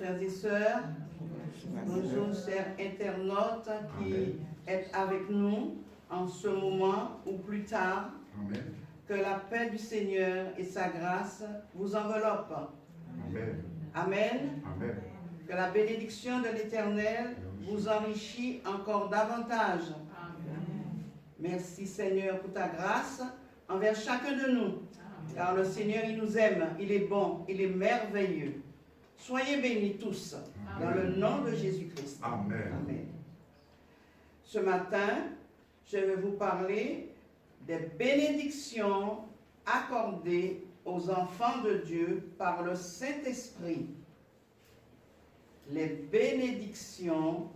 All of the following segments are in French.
frères et sœurs. Bonjour chers internautes qui êtes avec nous en ce moment ou plus tard. Amen. Que la paix du Seigneur et sa grâce vous enveloppent. Amen. Amen. Amen. Que la bénédiction de l'Éternel vous enrichit encore davantage. Amen. Merci Seigneur pour ta grâce envers chacun de nous. Car le Seigneur, il nous aime, il est bon, il est merveilleux. Soyez bénis tous dans le nom de Jésus-Christ. Amen. Amen. Ce matin, je vais vous parler des bénédictions accordées aux enfants de Dieu par le Saint-Esprit. Les bénédictions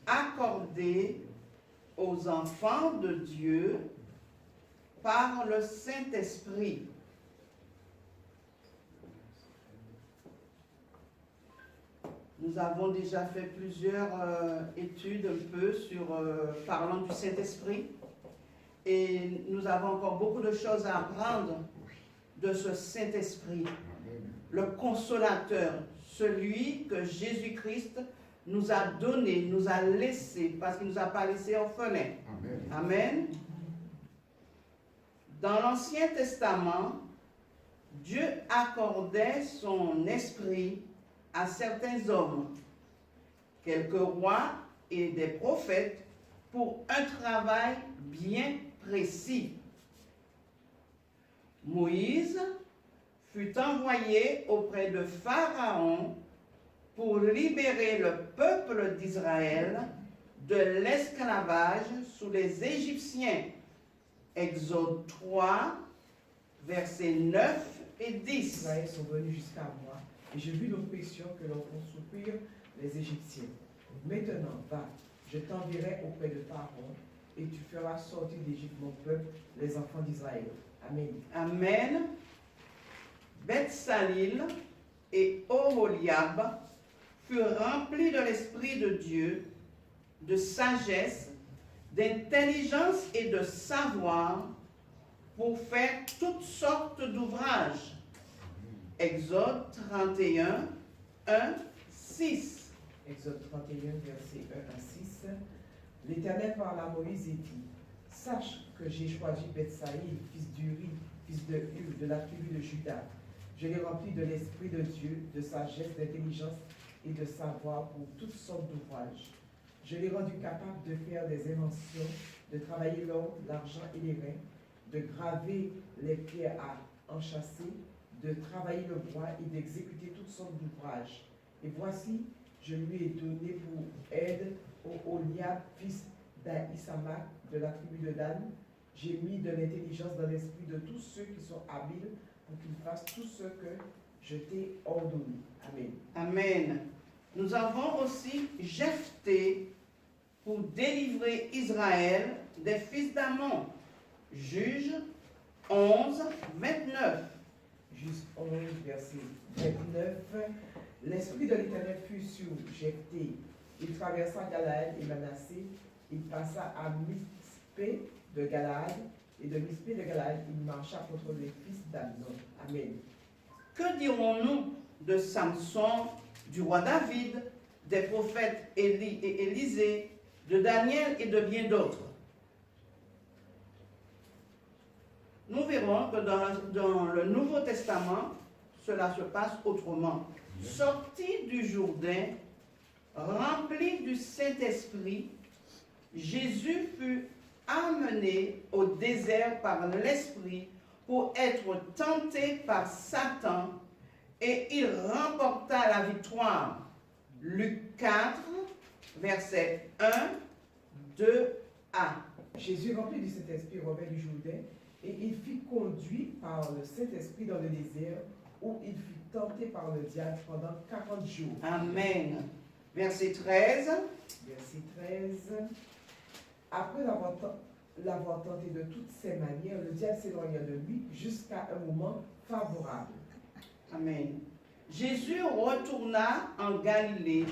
accordées aux enfants de Dieu par le Saint-Esprit. Nous avons déjà fait plusieurs études un peu sur parlant du Saint-Esprit et nous avons encore beaucoup de choses à apprendre de ce Saint-Esprit, le consolateur, celui que Jésus-Christ nous a donné, nous a laissé, parce qu'il ne nous a pas laissé orphelins. Amen. Amen. Dans l'Ancien Testament, Dieu accordait son esprit à certains hommes, quelques rois et des prophètes, pour un travail bien précis. Moïse fut envoyé auprès de Pharaon pour libérer le peuple d'Israël de l'esclavage sous les Égyptiens. Exode 3, versets 9 et 10. Israël sont venus jusqu'à moi, et je vis l'oppression que l'on font souffrir les Égyptiens. Maintenant, va, je t'enverrai auprès de Pharaon, et tu feras sortir d'Égypte mon peuple, les enfants d'Israël. Amen. Amen. Beth-Salil et Oholiab furent remplis de l'Esprit de Dieu, de sagesse, d'intelligence et de savoir pour faire toutes sortes d'ouvrages. Exode 31, 1, 6. Exode 31, versets 1 à 6. L'Éternel parla à Moïse et dit, sache que j'ai choisi Beth-Saïl, fils d'Uri, fils de Hur, de la tribu de Juda. Je l'ai rempli de l'Esprit de Dieu, de sagesse, d'intelligence et de savoir pour toutes sortes d'ouvrages. Je l'ai rendu capable de faire des inventions, de travailler l'or, l'argent et les reins, de graver les pierres à enchâsser, de travailler le bois et d'exécuter toutes sortes d'ouvrages. Et voici, je lui ai donné pour aide Oholiab, fils d'Ahisamach, de la tribu de Dan. J'ai mis de l'intelligence dans l'esprit de tous ceux qui sont habiles pour qu'ils fassent tout ce que je t'ai ordonné. Amen. Amen. Nous avons aussi Jephthé pour délivrer Israël des fils d'Ammon. Juge 11, 29. Juge 11, verset 29. L'esprit de l'Éternel fut sur Jephthé. Il traversa Galaad et Manassé. Il passa à Mispé de Galaad. Et de Mispé de Galaad, il marcha contre les fils d'Amnon. Amen. Que dirons-nous de Samson, du roi David, des prophètes Élie et Élisée, de Daniel et de bien d'autres? Nous verrons que dans le Nouveau Testament, cela se passe autrement. Sorti du Jourdain, rempli du Saint-Esprit, Jésus fut amené au désert par l'Esprit pour être tenté par Satan et il remporta la victoire. Luc 4, versets 1, 2a. Jésus, rempli du Saint-Esprit, revint du Jourdain, et il fut conduit par le Saint-Esprit dans le désert, où il fut tenté par le diable pendant 40 jours. Amen. Verset 13. Verset 13. Après l'avoir tenté de toutes ses manières, le diable s'éloigna de lui jusqu'à un moment favorable. Amen. Jésus retourna en Galilée,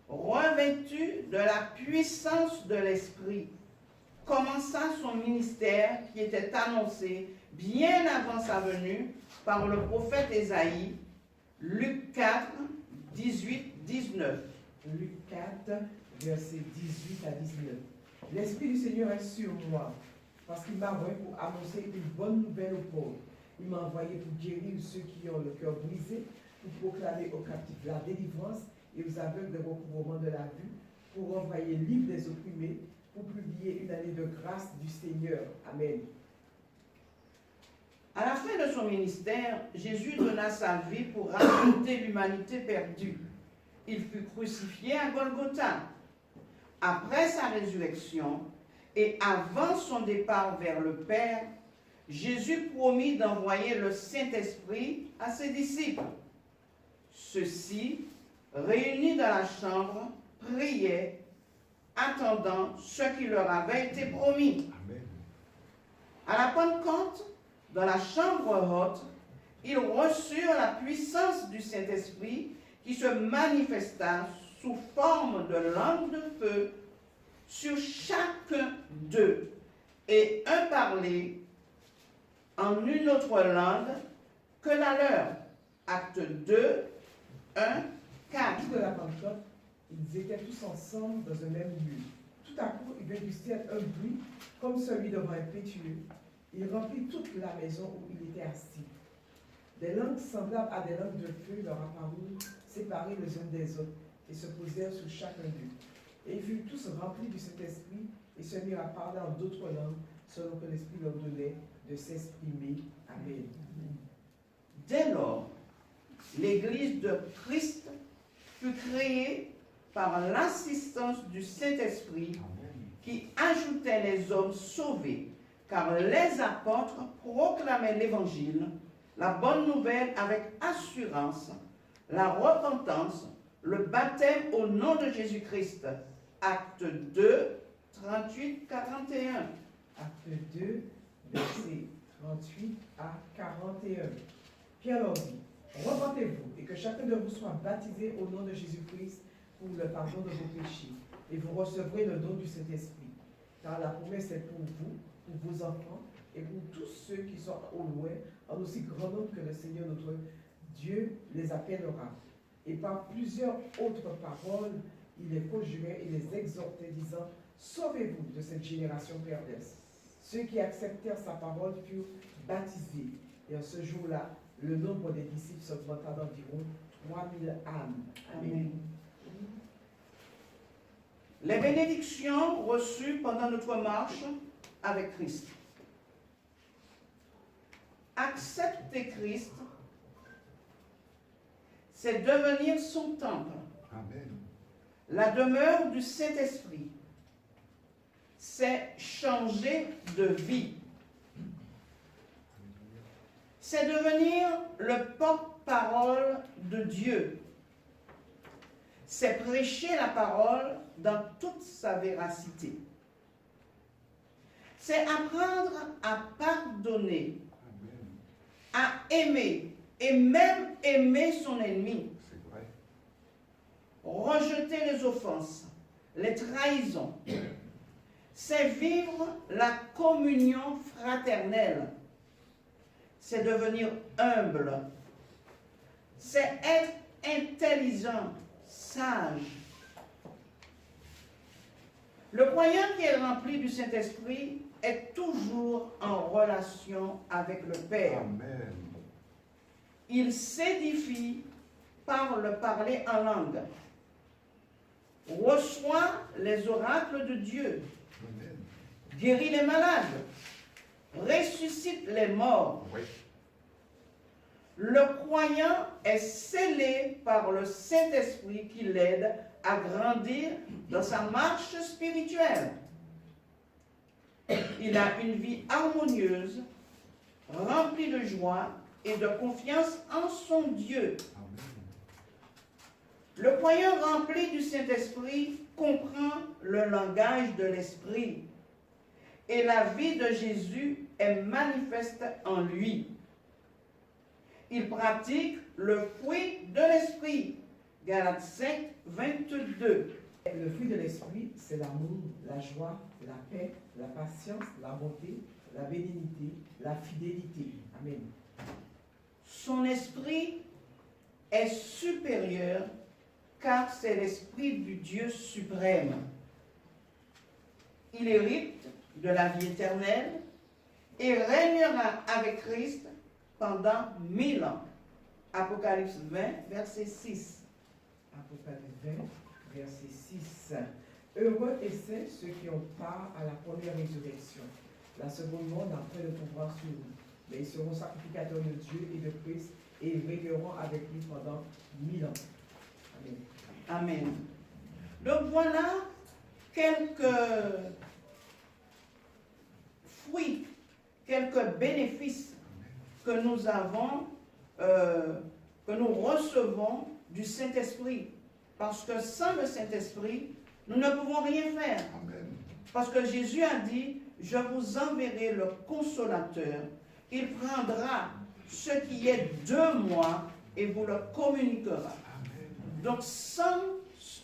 revêtu de la puissance de l'Esprit, commença son ministère qui était annoncé bien avant sa venue par le prophète Ésaïe, Luc 4, 18, 19. Luc 4, versets 18 à 19. L'Esprit du Seigneur est sur moi, parce qu'il m'a envoyé pour annoncer une bonne nouvelle aux pauvres. Il m'a envoyé pour guérir ceux qui ont le cœur brisé, pour proclamer aux captifs la délivrance et aux aveugles le recouvrement de la vue, pour envoyer libre les opprimés, pour publier une année de grâce du Seigneur. Amen. À la fin de son ministère, Jésus donna sa vie pour racheter l'humanité perdue. Il fut crucifié à Golgotha. Après sa résurrection et avant son départ vers le Père, Jésus promit d'envoyer le Saint-Esprit à ses disciples. Ceux-ci, réunis dans la chambre, priaient, attendant ce qui leur avait été promis. Amen. À la Pentecôte, dans la chambre haute, ils reçurent la puissance du Saint-Esprit qui se manifesta sous forme de langue de feu sur chacun d'eux, et un parlait en une autre langue que la leur. Acte 2, 1, 4. Jour de la Pentecôte, ils étaient tous ensemble dans un même lieu. Tout à coup, il vint du ciel un bruit comme celui d'un vent impétueux. Il remplit toute la maison où il était assis. Des langues semblables à des langues de feu leur apparurent, séparées les unes des autres, et se posèrent sur chacun d'eux. Et ils furent tous remplis du Saint-Esprit et se mirent à parler en d'autres langues, selon que l'Esprit leur donnait de s'exprimer. Amen. Dès lors, l'Église de Christ fut créée par l'assistance du Saint-Esprit Amen. qui ajoutait les hommes sauvés, car les apôtres proclamaient l'Évangile, la bonne nouvelle avec assurance, la repentance, le baptême au nom de Jésus-Christ. Acte 2, 38, 41. Acte 2, versets 38 à 41. Pierre leur dit, repentez-vous et que chacun de vous soit baptisé au nom de Jésus-Christ pour le pardon de vos péchés, et vous recevrez le don du Saint-Esprit. Car la promesse est pour vous, pour vos enfants, et pour tous ceux qui sont au loin, en aussi grand nombre que le Seigneur notre Dieu les appellera. Et par plusieurs autres paroles, il les conjurait et les exhortait, disant, sauvez-vous de cette génération perverse. Ceux qui acceptèrent sa parole furent baptisés. Et en ce jour-là, le nombre des disciples s'augmenta d'environ 3000 âmes. Amen. Les bénédictions reçues pendant notre marche avec Christ. Accepter Christ, c'est devenir son temple, Amen. la demeure du Saint-Esprit. C'est changer de vie. C'est devenir le porte-parole de Dieu. C'est prêcher la parole dans toute sa véracité. C'est apprendre à pardonner, Amen. à aimer et même aimer son ennemi. C'est vrai. Rejeter les offenses, les trahisons. C'est vivre la communion fraternelle. C'est devenir humble. C'est être intelligent, sage. Le croyant qui est rempli du Saint-Esprit est toujours en relation avec le Père. Amen. Il s'édifie par le parler en langue, reçoit les oracles de Dieu, Amen. guérit les malades, ressuscite les morts. Oui. Le croyant est scellé par le Saint-Esprit qui l'aide à grandir dans sa marche spirituelle. Il a une vie harmonieuse, remplie de joie et de confiance en son Dieu. Amen. Le croyant rempli du Saint-Esprit comprend le langage de l'Esprit et la vie de Jésus est manifeste en lui. Il pratique le fruit de l'Esprit. Galates 5, 22. Le fruit de l'Esprit, c'est l'amour, la joie, la paix, la patience, la bonté, la bénignité, la fidélité. Amen. Son esprit est supérieur car c'est l'Esprit du Dieu suprême. Il hérite de la vie éternelle et régnera avec Christ pendant 1000 ans. Apocalypse 20, verset 6. Apocalypse 20, verset 6. Heureux et saints ceux qui ont part à la première résurrection. La seconde mort n'a pas de pouvoir sur nous, mais ils seront sacrificateurs de Dieu et de Christ et ils régneront avec lui pendant 1000 ans. Amen. Amen. Donc voilà quelques fruits, quelques bénéfices que nous avons, que nous recevons du Saint-Esprit. Parce que sans le Saint-Esprit, nous ne pouvons rien faire. Amen. Parce que Jésus a dit, je vous enverrai le consolateur. Il prendra ce qui est de moi et vous le communiquera. Donc sans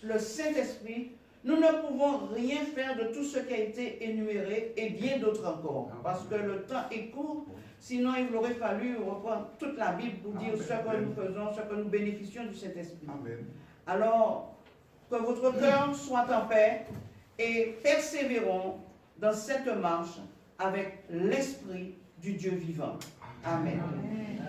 le Saint-Esprit, nous ne pouvons rien faire de tout ce qui a été énuméré et bien d'autres encore. Parce que le temps est court, sinon il aurait fallu reprendre toute la Bible pour dire ce que nous faisons, ce que nous bénéficions du Saint-Esprit. Alors, que votre cœur soit en paix et persévérons dans cette marche avec l'Esprit du Dieu vivant. Amen. Amen.